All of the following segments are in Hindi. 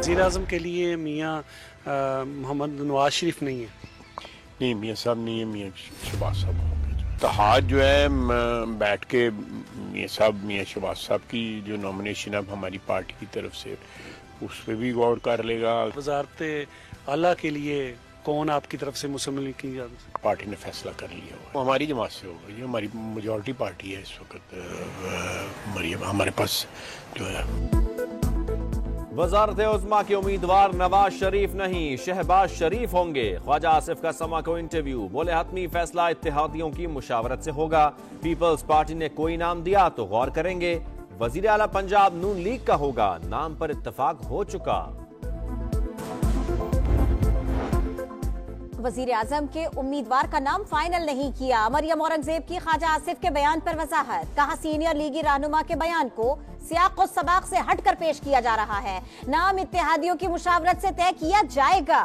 वज़ीर-ए-आज़म के लिए मियाँ मोहम्मद नवाज शरीफ नहीं है? नहीं, मियाँ साहब नहीं है, मियाँ शहबाज साहब होंगे। इत्तेहाद जो है बैठ के मियाँ शहबाज साहब की जो नॉमिनेशन अब हमारी पार्टी की तरफ से उस पर भी गौर कर लेगा। वज़ारत आला के लिए कौन आपकी तरफ से मुसम्मिल की जाती? पार्टी ने फैसला कर लिया हुआ, हमारी जमात से होगा। ये हमारी मेजॉरिटी पार्टी है इस वक्त हमारे पास जो है। वज़ारत उज़्मा के उम्मीदवार नवाज शरीफ नहीं, शहबाज शरीफ होंगे। ख्वाजा आसिफ का समा को इंटरव्यू, बोले हतमी फैसला इत्तेहादियों की मुशावरत से होगा। पीपल्स पार्टी ने कोई नाम दिया तो गौर करेंगे। वजीर आला पंजाब नून लीग का होगा, नाम पर इत्तेफाक हो चुका। वजीर आजम के उम्मीदवार का नाम फाइनल नहीं किया। मरियम औरंगजेब की ख्वाजा आसिफ के बयान पर वजाहत, कहा सीनियर लीगी रहनुमा के बयान को सियाक और सबाक से हटकर पेश किया जा रहा है। नाम इत्तेहादियों की मुशावरत से तय किया जाएगा।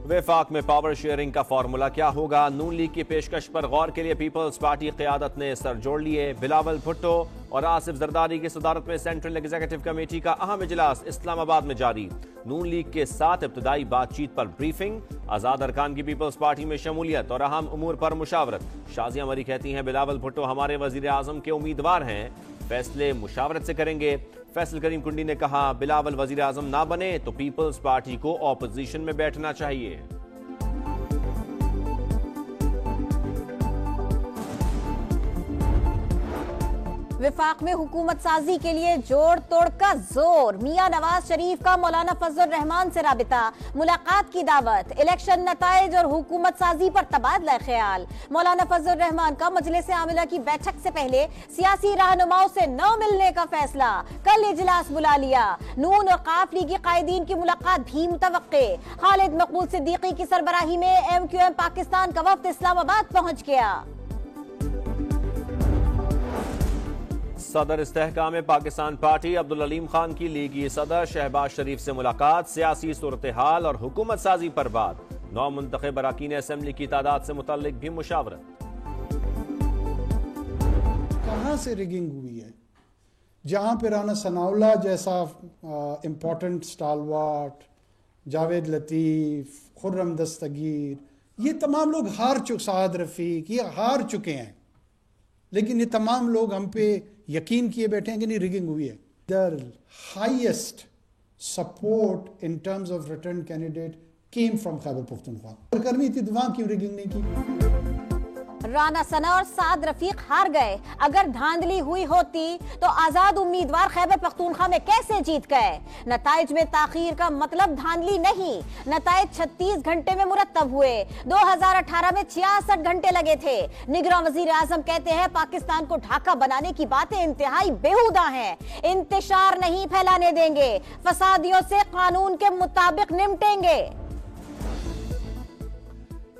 वेफाक में पावर शेयरिंग का फॉर्मूला क्या होगा? नून लीग की पेशकश पर गौर के लिए पीपल्स पार्टी क़यादत ने सर जोड़ लिए। बिलावल भुट्टो और आसिफ जरदारी की सदारत में सेंट्रल एग्जीक्यूटिव कमेटी का अहम इजलास इस्लामाबाद में जारी। नून लीग के साथ इब्तदाई बातचीत पर ब्रीफिंग, आजाद अरकान की पीपल्स पार्टी में शमूलियत और अहम उमूर पर मुशावरत। शाजिया मरी कहती हैं बिलावल भुट्टो हमारे वजीर आजम के उम्मीदवार हैं, फैसले मुशावरत से करेंगे। फैसल करीम कुंडी ने कहा बिलावल वजीर आजम ना बने तो पीपल्स पार्टी को ऑपोजिशन में बैठना चाहिए। विफाक में हुकूमत साजी के लिए जोड़ तोड़ का जोर, मियां नवाज शरीफ का मौलाना फजल रहमान से राबिता, मुलाकात की दावत, इलेक्शन नताइज और हुकूमत साजी पर तबादला ख्याल। मौलाना फजल रहमान का मजलिस आमिला की बैठक से पहले सियासी रहनुमाओं से न मिलने का फैसला, कल इजलास बुला लिया। नून और काफ लीगी कायदीन की मुलाकात भी मुतवक्के। खालिद मकबूल सिद्दीकी की सरबराही में MQM पाकिस्तान का वफ्द इस्लामाबाद पहुंच गया। सदर इस्तेहकाम पाकिस्तान पार्टी अब्दुल अलीम खान की लीगी सदर शहबाज शरीफ से मुलाकात, सियासी सूरत हाल और हुकूमत साजी पर बात। नौ मुंतखब अरकान असेंबली की तादाद से मुताल्लिक भी मुशावरत। कहाँ से रिगिंग हुई है? जहाँ पे राना सनाउल्लाह जैसा इम्पोर्टेंट स्टालवाट, जावेद लतीफ, खुर्रम दस्तगीर, ये तमाम लोग साद रफीक, ये हार चुके हैं, लेकिन ये तमाम लोग हम पे यकीन किए बैठे हैं कि नहीं रिगिंग हुई है। The highest support in terms of return candidate came from Khyber Pakhtunkhwa. करनी थी तो वहां क्यों रिगिंग नहीं की? राना सना और साद रफीक हार गए। अगर धांधली हुई होती तो आजाद उम्मीदवार खैबर पख्तूनख्वा में कैसे जीत गए? नताइज में ताखीर का मतलब धांधली नहीं, नताइज 36 घंटे में मुरतब हुए। 2018 में 66 घंटे लगे थे। निगरान वजीर आजम कहते हैं पाकिस्तान को ढाका बनाने की बातें इंतहाई बेहुदा हैं, इंतशार नहीं फैलाने देंगे, फसादियों से कानून के मुताबिक निपटेंगे।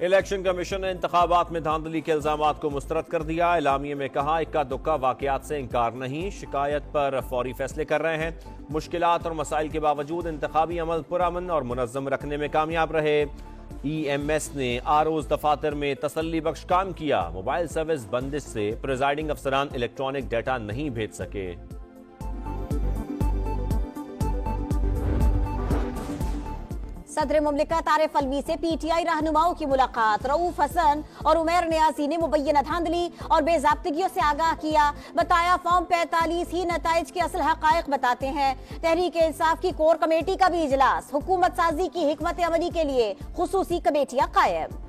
इलेक्शन कमीशन ने इंतखाबात में धांधली के इल्जामात को मुस्तरद कर दिया। एलामिये में कहा इक्का दुक्का वाकयात से इंकार नहीं, शिकायत पर फौरी फैसले कर रहे हैं। मुश्किलात और मसाइल के बावजूद इंतखाबी अमल पुरअमन और मुनज़्ज़म रखने में कामयाब रहे। EMS ने आरोज दफातर में तसल्ली बख्श काम किया। मोबाइल सर्विस बंदिश से प्रिजाइडिंग अफसरान इलेक्ट्रॉनिक डाटा नहीं भेज सके। सदर मुमलिकत आरिफ अलवी से PTI रहनुमाओं की मुलाकात। रऊफ हसन और उमैर नियाज़ी ने मुबैयना धांधली और बेज़ाब्तगियों से आगाह किया। बताया फॉर्म 45 ही नताइज के असल हकायक बताते हैं। तहरीक इंसाफ की कोर कमेटी का भी इजलास। हुकूमत साजी की हिकमत अमली के लिए खुसूसी कमेटियां कायम।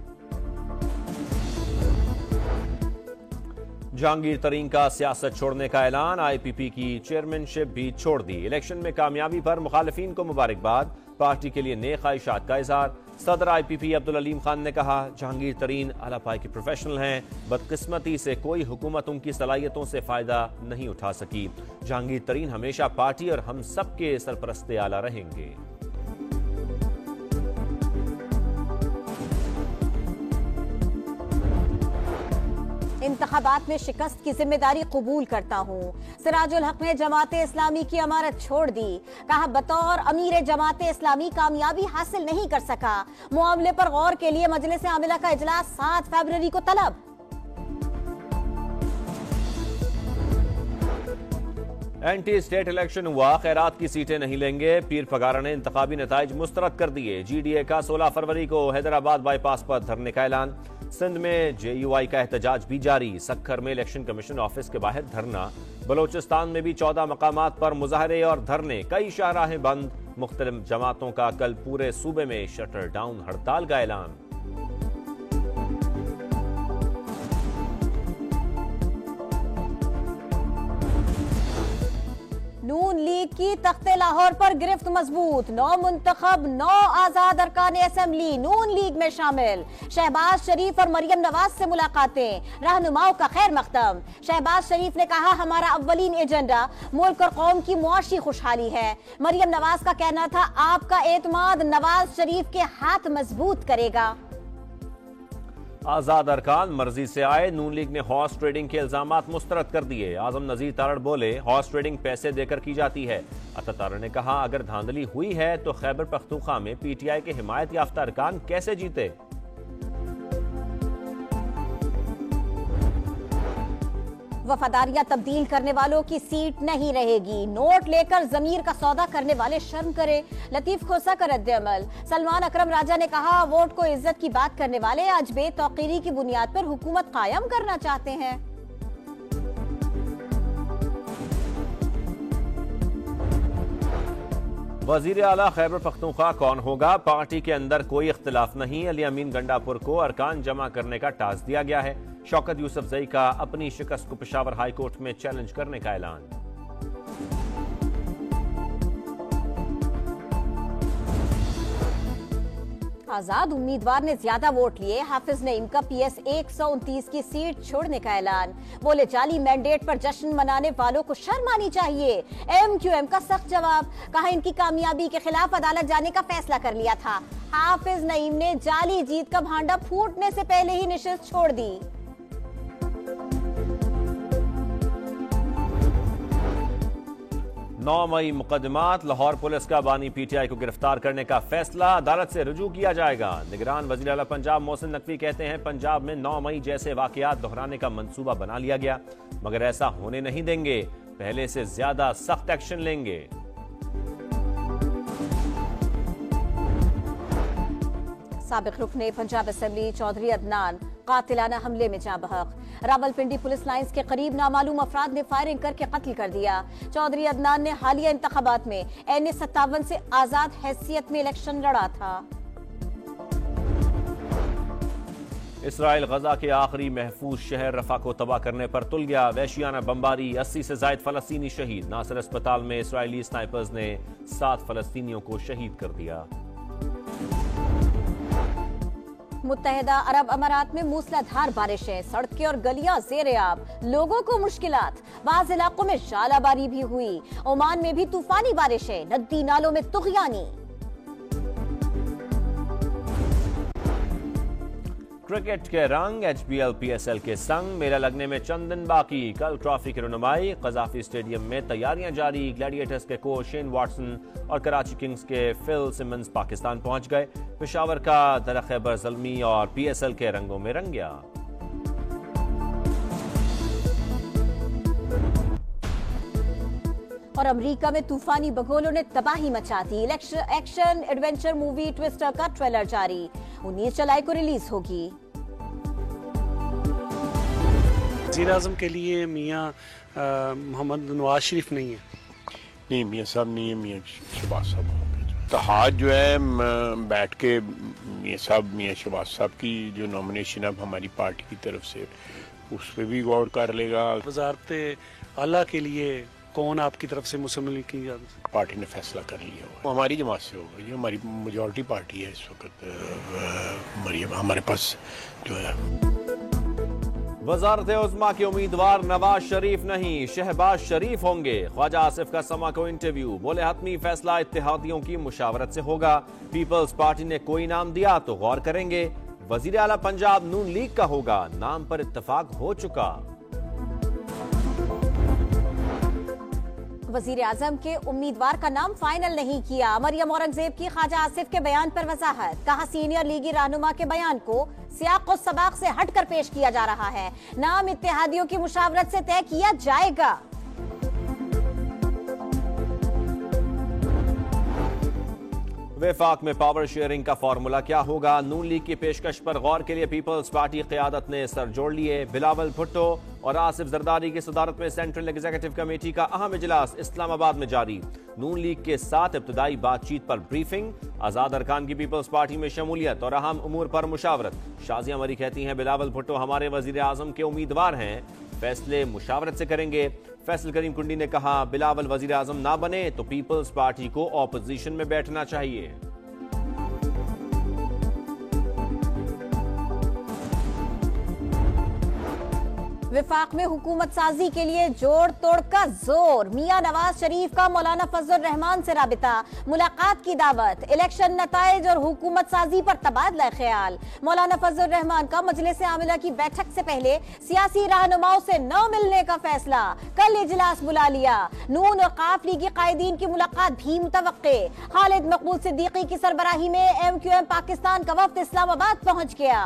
जहांगीर तरीन का सियासत छोड़ने का ऐलान, IPP की चेयरमैनशिप भी छोड़ दी। इलेक्शन में कामयाबी पर मुखालिफिन को मुबारकबाद, पार्टी के लिए नेक ख्वाहिशात का इजहार। सदर IPP अब्दुल अलीम खान ने कहा जहांगीर तरीन आला पाई के प्रोफेशनल हैं, बदकिस्मती से कोई हुकूमत उनकी सलाहियतों से फायदा नहीं उठा सकी। जहांगीर तरीन हमेशा पार्टी और हम सब के सरपरस्ते आला रहेंगे। इंतखाबात में शिकस्त की जिम्मेदारी कबूल करता हूँ। सिराजुल हक ने जमात इस्लामी की अमारत छोड़ दी। कहा बतौर अमीर जमात इस्लामी कामयाबी हासिल नहीं कर सका। मामले पर गौर के लिए मजलिस आमिला का इजलास 7 फरवरी को तलब। एंटी स्टेट इलेक्शन हुआ, खैरात की सीटें नहीं लेंगे। पीर पगारा ने इंतखाबी नताइज मुस्तरद कर दिए। जीडीए का 16 फरवरी को हैदराबाद बाईपास पर धरने का ऐलान। सिंध में जेयूआई का एहतजाज भी जारी। सक्खर में इलेक्शन कमीशन ऑफिस के बाहर धरना। बलोचिस्तान में भी 14 मकामात पर मुजाहरे और धरने। कई शाहराहें बंद। मुख्तलिफ जमातों का कल पूरे सूबे में शटर डाउन हड़ताल का ऐलान। नून लीग की तख्ते लाहौर पर गिरफ्त मजबूत। 9 मुंतखब 9 आजाद अरकान असेंबली नून लीग में शामिल। शहबाज शरीफ और मरियम नवाज से मुलाकातें, रहनुमाओं का खैर मकदम। शहबाज शरीफ ने कहा, हमारा अव्वलीन एजेंडा मुल्क और कौम की मुआशी खुशहाली है। मरियम नवाज का कहना था, आपका एतमाद नवाज शरीफ के हाथ मजबूत करेगा। आजाद अरकान मर्जी से आए। नून लीग ने हॉर्स ट्रेडिंग के इल्जामात मुस्तरद कर दिए। आजम नजीर तारड़ बोले, हॉर्स ट्रेडिंग पैसे देकर की जाती है। अता तारड़ ने कहा, अगर धांधली हुई है तो खैबर पख्तूनख्वा में पीटीआई के हिमायत याफ्ता अरकान कैसे जीते। वफादारियां तब्दील करने वालों की सीट नहीं रहेगी। नोट लेकर जमीर का सौदा करने वाले शर्म करे। लतीफ खोसा का रद्द-ए-अमल। सलमान अकरम राजा ने कहा, वोट को इज्जत की बात करने वाले आज बेतौकीरी की बुनियाद पर हुकूमत कायम करना चाहते हैं। वजीर आला खैबर पख्तूनख्वा कौन होगा, पार्टी के अंदर कोई इख्तिलाफ नहीं। अली अमीन गंडापुर को अरकान जमा करने का टास्क दिया गया है। शौकत यूसुफजई का अपनी शिकस्त को पेशावर हाई कोर्ट में चैलेंज करने का ऐलान। आजाद उम्मीदवार ने ज्यादा वोट लिए। हाफिज नईम का पीएस 129 की सीट छोड़ने का ऐलान। बोले, जाली मैंडेट पर जश्न मनाने वालों को शर्म आनी चाहिए। एमक्यूएम का सख्त जवाब। कहा, इनकी कामयाबी के खिलाफ अदालत जाने का फैसला कर लिया था। हाफिज नईम ने जाली जीत का भांडा फूटने से पहले ही नशिस्त छोड़ दी। 9 मई मुकदमात। लाहौर पुलिस का बानी पीटीआई को गिरफ्तार करने का फैसला अदालत से रुजू किया जाएगा। निगरान वजीर आला पंजाब मोहसिन नकवी कहते हैं, पंजाब में 9 मई जैसे वाकयात दोहराने का मंसूबा बना लिया गया, मगर ऐसा होने नहीं देंगे। पहले से ज्यादा सख्त एक्शन लेंगे। साबिक रुकने पंजाब असेंबली चौधरी अदनान कातिलाना हमले में जाँ बहक। रावलपिंडी पुलिस लाइंस के करीब नामालूम अफराद ने फायरिंग करके कत्ल कर दिया। चौधरी अदनान ने हालिया इंतखाबात में NA57 से आजाद हैसियत में इलेक्शन लड़ा था। इसराइल गजा के आखिरी महफूज शहर रफा को तबाह करने पर तुल गया। वहशियाना बमबारी, 80 से जायद फलस्तीनी शहीद। नासिर अस्पताल में इसराइली स्नाइपर्स ने 7 फलस्तीनियों को शहीद कर दिया। मुत्तहिदा अरब अमारात में मूसलाधार बारिशें, सड़कें और गलियां ज़ेर-ए-आब, लोगों को मुश्किलात। बाज़ इलाकों में जालाबारी भी हुई। ओमान में भी तूफानी बारिशें, नदी नालों में तुग़यानी। क्रिकेट के रंग HBL PSL के संग मेला लगने में चंद दिन बाकी। कल ट्रॉफी की रुनुमाई। कज़ाफी स्टेडियम में तैयारियां जारी। ग्लैडिएटर्स के कोच शेन वॉटसन और कराची किंग्स के फिल सिमंस पाकिस्तान पहुंच गए। पेशावर का दर खैबर ज़ल्मी और PSL के रंगों में रंग गया। और अमेरिका में तूफानी बगोलों ने तबाही मचा दी। एक्शन एडवेंचर मूवी ट्विस्टर का ट्रेलर जारी। 19 जुलाई को रिलीज होगी। वज़ीर आज़म के लिए मियाँ मोहम्मद नवाज शरीफ नहीं है। नहीं, मियाँ साहब नहीं है, मियाँ शहबाज साहब। इत्तेहाद जो है बैठ के मियाँ शहबाज साहब की जो नॉमिनेशन अब हमारी पार्टी की तरफ से उस पर भी गौर कर लेगा। वज़ारत आला के लिए कौन आपकी तरफ से मुस्लिम लीग की पार्टी ने फैसला कर लिया होगा, हमारी जमात से होगा। ये हमारी मेजॉरिटी पार्टी है इस वक्त। मरियम हमारे पास जो है। वज़ारत उज़्मा के उम्मीदवार नवाज शरीफ नहीं, शहबाज शरीफ होंगे। ख्वाजा आसिफ का समा को इंटरव्यू। बोले, हतमी फैसला इत्तेहादियों की मुशावरत से होगा। पीपल्स पार्टी ने कोई नाम दिया तो गौर करेंगे। वज़ीर आला पंजाब नून लीग का होगा, नाम पर इत्तफाक हो चुका। वजीर आजम के उम्मीदवार का नाम फाइनल नहीं किया। मरियम औरंगजेब की ख्वाजा आसिफ के बयान पर वजाहत। कहा, सीनियर लीगी रहनुमा के बयान को सियाक और सबाक से हटकर पेश किया जा रहा है। नाम इत्तेहादियों की मुशावरत से तय किया जाएगा। वफाक में पावर शेयरिंग का फॉर्मूला क्या होगा? नून लीग की पेशकश पर गौर के लिए पीपल्स पार्टी क़यादत ने सर जोड़ लिए। बिलावल भुट्टो और आसिफ जरदारी की सदारत में सेंट्रल एग्जीक्यूटिव कमेटी का अहम इजलास इस्लामाबाद में जारी। नून लीग के साथ इब्तदाई बातचीत पर ब्रीफिंग, आजाद अरकान की पीपल्स पार्टी में शमूलियत और अहम उमूर पर मुशावरत। शाजिया मरी कहती हैं बिलावल भुट्टो हमारे वजीर आजम के उम्मीदवार हैं, फैसले मुशावरत से करेंगे। फैसल करीम कुंडी ने कहा बिलावल वजीर आजम ना बने तो पीपल्स पार्टी को ऑपोजिशन में बैठना चाहिए। विफाक में हुकूमत साजी के लिए जोड़ तोड़ का जोर। मियां नवाज शरीफ का मौलाना फजल रहमान से राबिता, मुलाकात की दावत, इलेक्शन नताइज और हुकूमत साजी पर तबादला ख्याल। मौलाना फजल रहमान का मजलिस आमिला की बैठक से पहले सियासी रहनुमाओं से न मिलने का फैसला, कल इजलास बुला लिया। नून और काफ लीगी कायदीन की मुलाकात भी मुतवक्के। खालिद मकबूल सिद्दीकी की सरबराही में MQM पाकिस्तान का वफ्द इस्लामाबाद पहुंच गया।